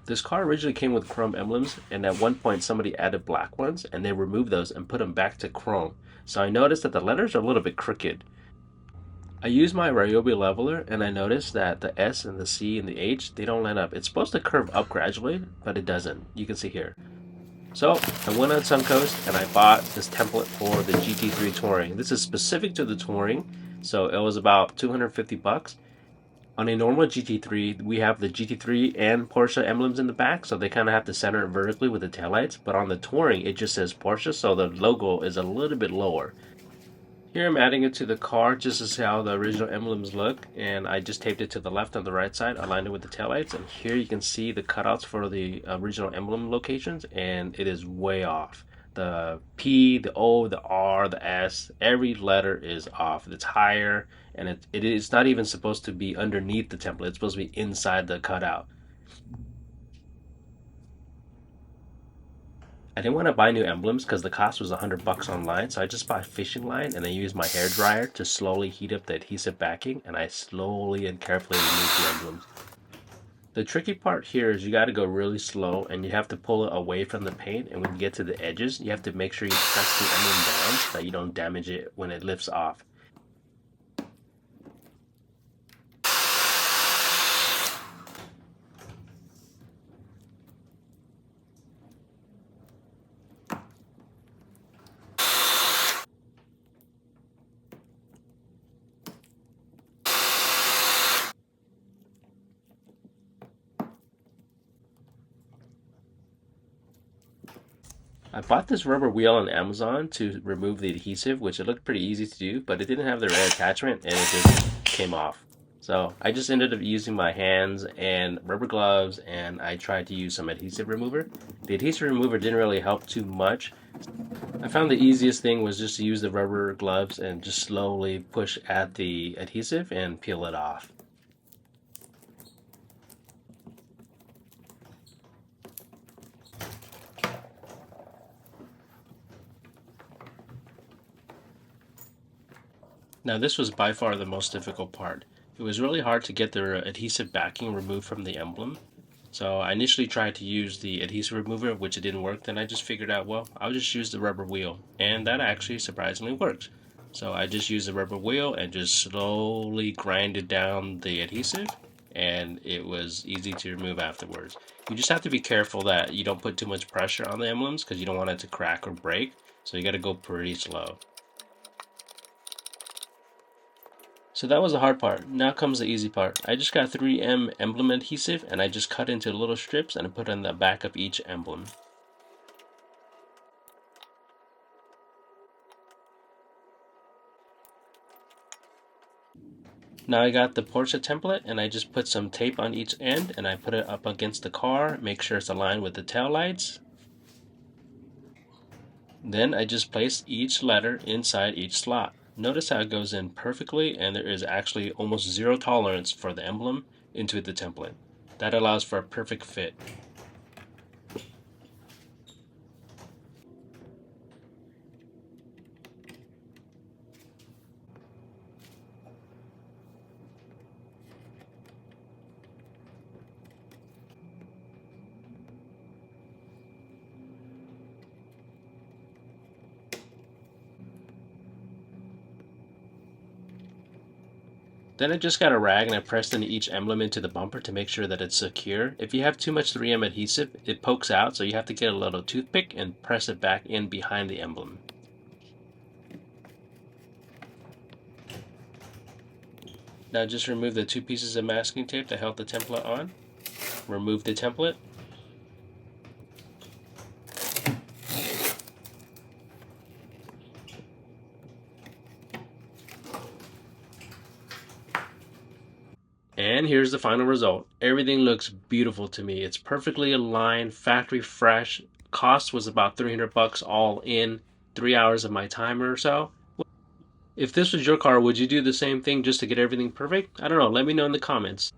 This car originally came with chrome emblems, and at one point somebody added black ones, and they removed those and put them back to chrome. So I noticed that the letters are a little bit crooked. I used my Ryobi leveler, and I noticed that the S and the C and the H, they don't line up. It's supposed to curve up gradually, but it doesn't. You can see here. So I went on Suncoast and I bought this template for the GT3 Touring. This is specific to the Touring, so it was about 250 bucks. On a normal GT3, we have the GT3 and Porsche emblems in the back, so they kind of have to center it vertically with the taillights. But on the Touring, it just says Porsche, so the logo is a little bit lower. Here I'm adding it to the car just to see how the original emblems look, and I just taped it to the left and the right side, aligned it with the taillights, and here you can see the cutouts for the original emblem locations, and it is way off. The P, the O, the R, the S, every letter is off. It's higher, and it is not even supposed to be underneath the template. It's supposed to be inside the cutout. I didn't want to buy new emblems because the cost was 100 bucks online, so I just bought fishing line and I used my hair dryer to slowly heat up the adhesive backing, and I slowly and carefully removed the emblems. The tricky part here is you got to go really slow and you have to pull it away from the paint, and when you get to the edges, you have to make sure you press the emblem down so that you don't damage it when it lifts off. I bought this rubber wheel on Amazon to remove the adhesive, which it looked pretty easy to do, but it didn't have the right attachment and it just came off. So I just ended up using my hands and rubber gloves, and I tried to use some adhesive remover. The adhesive remover didn't really help too much. I found the easiest thing was just to use the rubber gloves and just slowly push at the adhesive and peel it off. Now this was by far the most difficult part. It was really hard to get the adhesive backing removed from the emblem. So I initially tried to use the adhesive remover, which it didn't work. Then I just figured out, well, I'll just use the rubber wheel. And that actually surprisingly works. So I just used the rubber wheel and just slowly grinded down the adhesive, and it was easy to remove afterwards. You just have to be careful that you don't put too much pressure on the emblems because you don't want it to crack or break. So you got to go pretty slow. So that was the hard part. Now comes the easy part. I just got 3M emblem adhesive and I just cut into little strips and I put on the back of each emblem. Now I got the Porsche template and I just put some tape on each end and I put it up against the car, make sure it's aligned with the tail lights. Then I just place each letter inside each slot. Notice how it goes in perfectly, and there is actually almost zero tolerance for the emblem into the template. That allows for a perfect fit. Then I just got a rag and I pressed in each emblem into the bumper to make sure that it's secure. If you have too much 3M adhesive, it pokes out, so you have to get a little toothpick and press it back in behind the emblem. Now just remove the two pieces of masking tape that held the template on. Remove the template. And here's the final result. Everything looks beautiful to me. It's perfectly aligned, factory fresh. Cost was about 300 bucks all in, 3 hours of my time or so. If this was your car, would you do the same thing just to get everything perfect? I don't know. Let me know in the comments.